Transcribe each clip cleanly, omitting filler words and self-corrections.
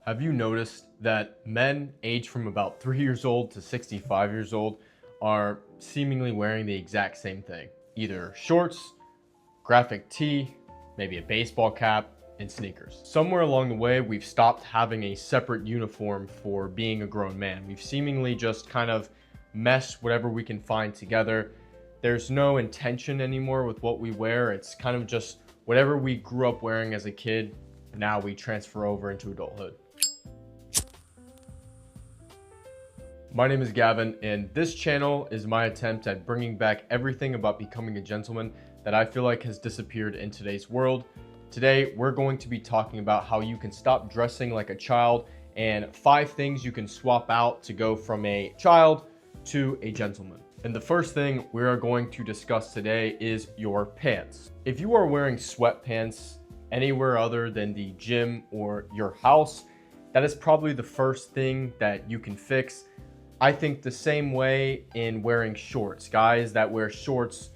Have you noticed that men aged from about 3 years old to 65 years old are seemingly wearing the exact same thing? Either shorts, graphic tee, maybe a baseball cap, and sneakers. Somewhere along the way, we've stopped having a separate uniform for being a grown man. We've seemingly just kind of meshed whatever we can find together. There's no intention anymore with what we wear. It's kind of just whatever we grew up wearing as a kid, now we transfer over into adulthood. My name is Gavin, and this channel is my attempt at bringing back everything about becoming a gentleman that I feel like has disappeared in today's world. Today, we're going to be talking about how you can stop dressing like a child and 5 things you can swap out to go from a child to a gentleman. And the first thing we are going to discuss today is your pants. If you are wearing sweatpants anywhere other than the gym or your house, that is probably the first thing that you can fix. I think the same way in wearing shorts. Guys that wear shorts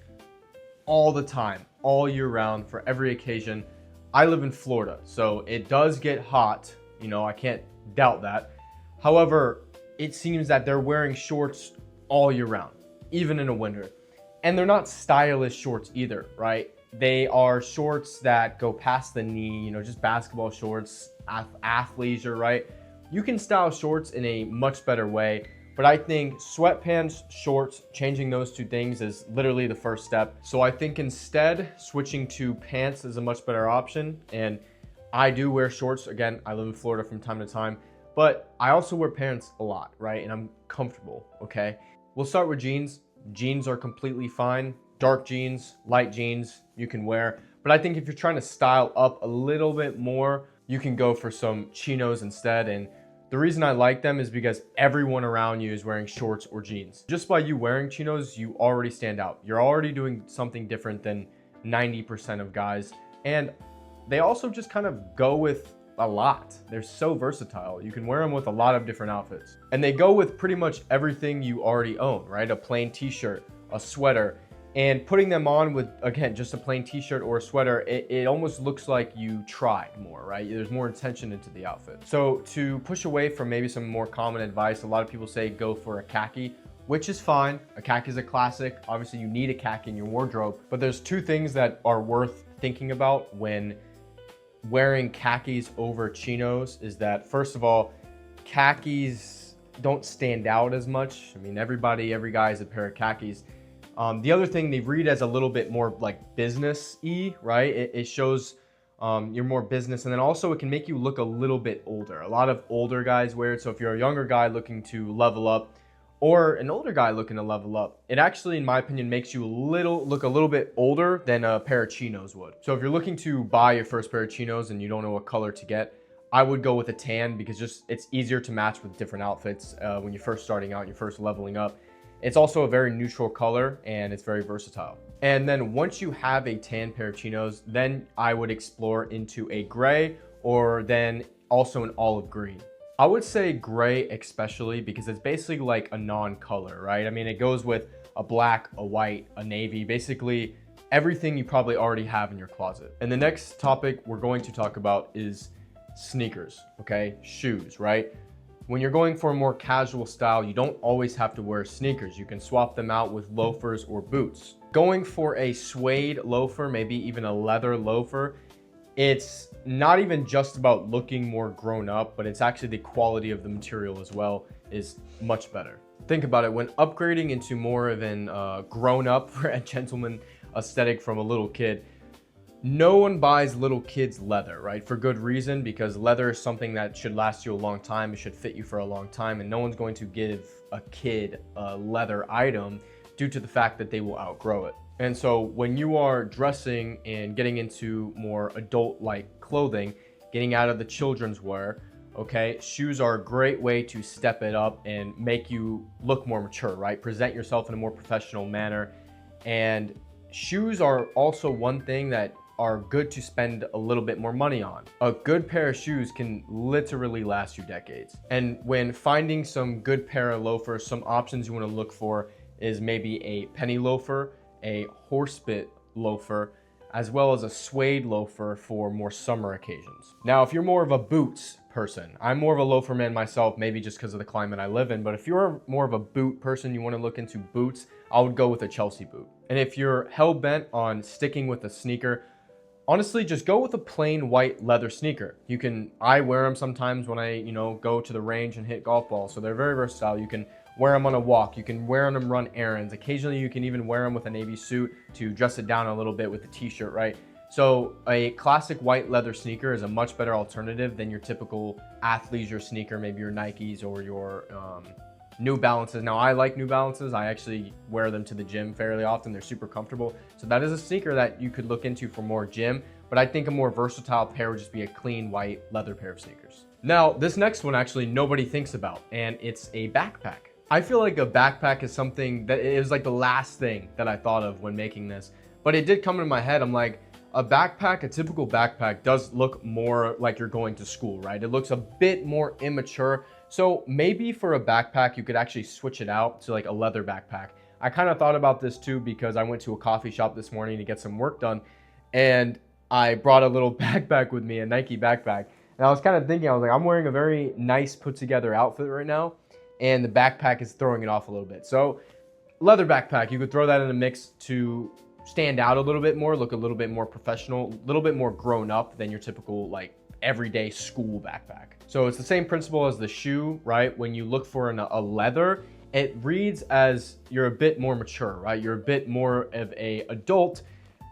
all the time, all year round, for every occasion. I live in Florida, so it does get hot. I can't doubt that. However, it seems that they're wearing shorts all year round, even in the winter. And they're not stylish shorts either, right? They are shorts that go past the knee, just basketball shorts, athleisure, right? You can style shorts in a much better way. But I think sweatpants, shorts, changing those 2 things is literally the first step. So I think instead, switching to pants is a much better option. And I do wear shorts. Again, I live in Florida from time to time. But I also wear pants a lot, right? And I'm comfortable, okay? We'll start with jeans. Jeans are completely fine. Dark jeans, light jeans, you can wear. But I think if you're trying to style up a little bit more, you can go for some chinos instead. And the reason I like them is because everyone around you is wearing shorts or jeans. Just by you wearing chinos, you already stand out. You're already doing something different than 90% of guys. And they also just kind of go with a lot. They're so versatile. You can wear them with a lot of different outfits. And they go with pretty much everything you already own, right? A plain t-shirt, a sweater. And putting them on with, again, just a plain t-shirt or a sweater, it almost looks like you tried more, right? There's more intention into the outfit. So to push away from maybe some more common advice, a lot of people say go for a khaki, which is fine. A khaki is a classic. Obviously, you need a khaki in your wardrobe. But there's 2 things that are worth thinking about when wearing khakis over chinos is that, first of all, khakis don't stand out as much. I mean, every guy has a pair of khakis. The other thing, they read as a little bit more like business-y, right? It shows you're more business, and then also it can make you look a little bit older. A lot of older guys wear it, so if you're a younger guy looking to level up, or an older guy looking to level up, it actually, in my opinion, makes you look a little bit older than a pair of chinos would. So if you're looking to buy your first pair of chinos and you don't know what color to get, I would go with a tan because it's easier to match with different outfits when you're first starting out, you're first leveling up. It's also a very neutral color and it's very versatile. And then once you have a tan pair of chinos, then I would explore into a gray or then also an olive green. I would say gray especially because it's basically like a non-color, right? I mean, it goes with a black, a white, a navy, basically everything you probably already have in your closet. And the next topic we're going to talk about is sneakers, okay? Shoes, right? When you're going for a more casual style, you don't always have to wear sneakers. You can swap them out with loafers or boots. Going for a suede loafer, maybe even a leather loafer, it's not even just about looking more grown up, but it's actually the quality of the material as well is much better. Think about it, when upgrading into more of an grown up for a gentleman aesthetic from a little kid, no one buys little kids leather, right? For good reason, because leather is something that should last you a long time. It should fit you for a long time, and no one's going to give a kid a leather item due to the fact that they will outgrow it. And so when you are dressing and getting into more adult-like clothing, getting out of the children's wear, okay, shoes are a great way to step it up and make you look more mature, right? Present yourself in a more professional manner. And shoes are also one thing that are good to spend a little bit more money on. A good pair of shoes can literally last you decades. And when finding some good pair of loafers, some options you want to look for is maybe a penny loafer, a horsebit loafer, as well as a suede loafer for more summer occasions. Now, if you're more of a boots person. I'm more of a loafer man myself, maybe just because of the climate I live in, but if you're more of a boot person, you want to look into boots, I would go with a Chelsea boot. And if you're hell-bent on sticking with a sneaker, honestly, just go with a plain white leather sneaker. I wear them sometimes when I, go to the range and hit golf balls, so they're very versatile. You can wear them on a walk, you can wear them run errands. Occasionally you can even wear them with a navy suit to dress it down a little bit with a t-shirt, right? So a classic white leather sneaker is a much better alternative than your typical athleisure sneaker, maybe your Nikes or your New Balances. Now I like New Balances. I actually wear them to the gym fairly often. They're super comfortable. So that is a sneaker that you could look into for more gym, but I think a more versatile pair would just be a clean white leather pair of sneakers. Now, this next one actually nobody thinks about, and it's a backpack. I feel like a backpack is something that it was like the last thing that I thought of when making this, but it did come into my head. I'm like, a backpack, a typical backpack does look more like you're going to school, right? It looks a bit more immature. So maybe for a backpack, you could actually switch it out to like a leather backpack. I kind of thought about this too, because I went to a coffee shop this morning to get some work done, and I brought a little backpack with me, a Nike backpack. And I was kind of thinking, I was like, I'm wearing a very nice put together outfit right now, and the backpack is throwing it off a little bit. So leather backpack, you could throw that in a mix to stand out a little bit more, look a little bit more professional, a little bit more grown up than your typical like everyday school backpack. So it's the same principle as the shoe, right? When you look for a leather, it reads as you're a bit more mature, right? You're a bit more of a adult,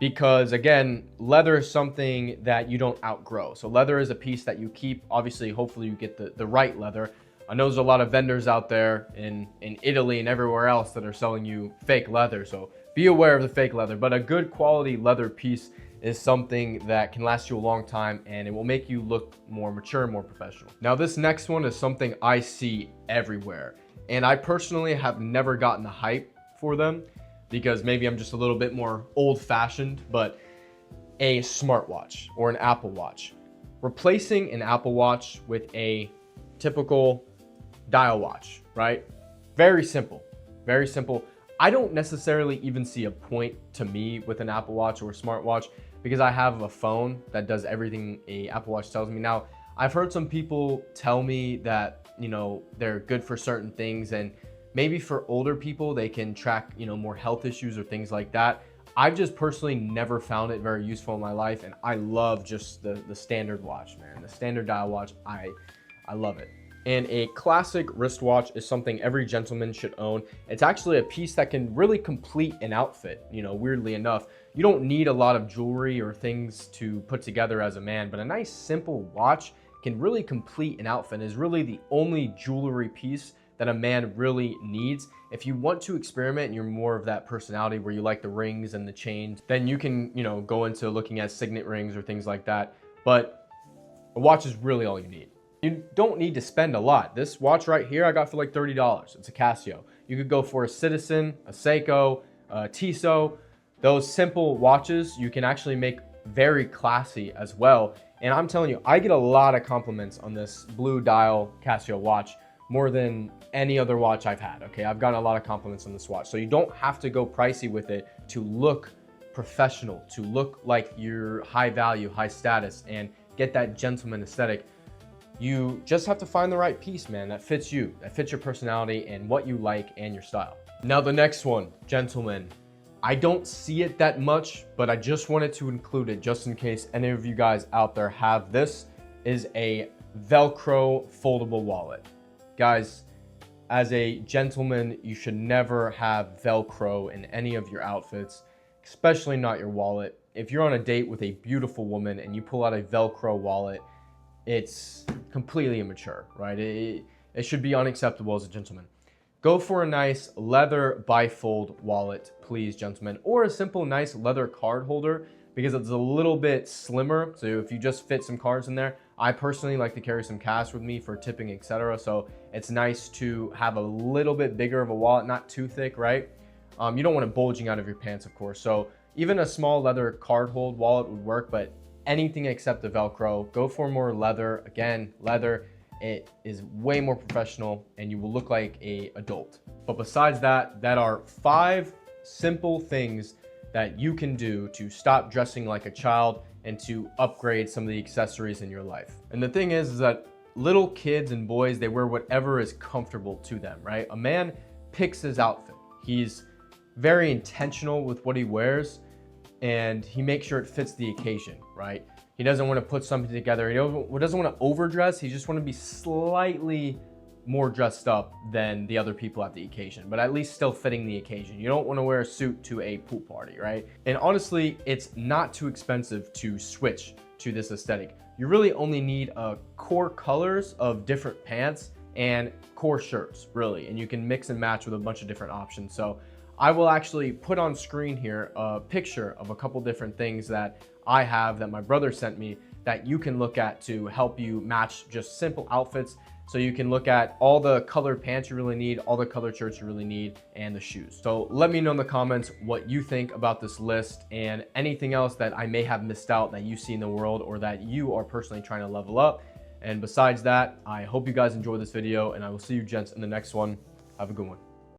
because again, leather is something that you don't outgrow. So leather is a piece that you keep. Obviously, hopefully you get the right leather. I know there's a lot of vendors out there in Italy and everywhere else that are selling you fake leather. So be aware of the fake leather, but a good quality leather piece is something that can last you a long time, and it will make you look more mature, more professional. Now, this next one is something I see everywhere, and I personally have never gotten the hype for them because maybe I'm just a little bit more old-fashioned, but a smartwatch or an Apple Watch. Replacing an Apple Watch with a typical dial watch, right? Very simple, very simple. I don't necessarily even see a point to me with an Apple Watch or a smartwatch, because I have a phone that does everything a Apple Watch tells me. Now, I've heard some people tell me that, they're good for certain things, and maybe for older people, they can track, more health issues or things like that. I've just personally never found it very useful in my life, and I love just the standard watch, man. The standard dial watch, I love it. And a classic wristwatch is something every gentleman should own. It's actually a piece that can really complete an outfit, weirdly enough. You don't need a lot of jewelry or things to put together as a man, but a nice simple watch can really complete an outfit and is really the only jewelry piece that a man really needs. If you want to experiment and you're more of that personality where you like the rings and the chains, then you can, go into looking at signet rings or things like that. But a watch is really all you need. You don't need to spend a lot. This watch right here I got for like $30. It's a Casio. You could go for a Citizen, a Seiko, a Tissot. Those simple watches you can actually make very classy as well. And I'm telling you, I get a lot of compliments on this blue dial Casio watch, more than any other watch I've had, okay? I've gotten a lot of compliments on this watch. So you don't have to go pricey with it to look professional, to look like you're high value, high status, and get that gentleman aesthetic. You just have to find the right piece, man, that fits you, that fits your personality and what you like and your style. Now the next one, gentlemen. I don't see it that much, but I just wanted to include it just in case any of you guys out there have this, is a Velcro foldable wallet. Guys, as a gentleman, you should never have Velcro in any of your outfits, especially not your wallet. If you're on a date with a beautiful woman and you pull out a Velcro wallet, it's completely immature, right? It should be unacceptable as a gentleman. Go for a nice leather bifold wallet, please, gentlemen, or a simple nice leather card holder, because it's a little bit slimmer. So if you just fit some cards in there, I personally like to carry some cash with me for tipping, etc. So it's nice to have a little bit bigger of a wallet, not too thick, right? You don't want it bulging out of your pants, of course. So even a small leather card hold wallet would work, but anything except the Velcro, go for more leather. Again, leather, it is way more professional and you will look like an adult. But besides that, that are 5 simple things that you can do to stop dressing like a child and to upgrade some of the accessories in your life. And the thing is that little kids and boys, they wear whatever is comfortable to them, right? A man picks his outfit. He's very intentional with what he wears, and he makes sure it fits the occasion, right? He doesn't want to put something together. He doesn't want to overdress. He just want to be slightly more dressed up than the other people at the occasion, but at least still fitting the occasion. You don't want to wear a suit to a pool party, right? And honestly, it's not too expensive to switch to this aesthetic. You really only need core colors of different pants and core shirts, really, and you can mix and match with a bunch of different options. So I will actually put on screen here a picture of a couple different things that I have that my brother sent me that you can look at to help you match just simple outfits. So you can look at all the colored pants you really need, all the colored shirts you really need, and the shoes. So let me know in the comments what you think about this list and anything else that I may have missed out that you see in the world or that you are personally trying to level up. And besides that, I hope you guys enjoyed this video, and I will see you gents in the next one. Have a good one.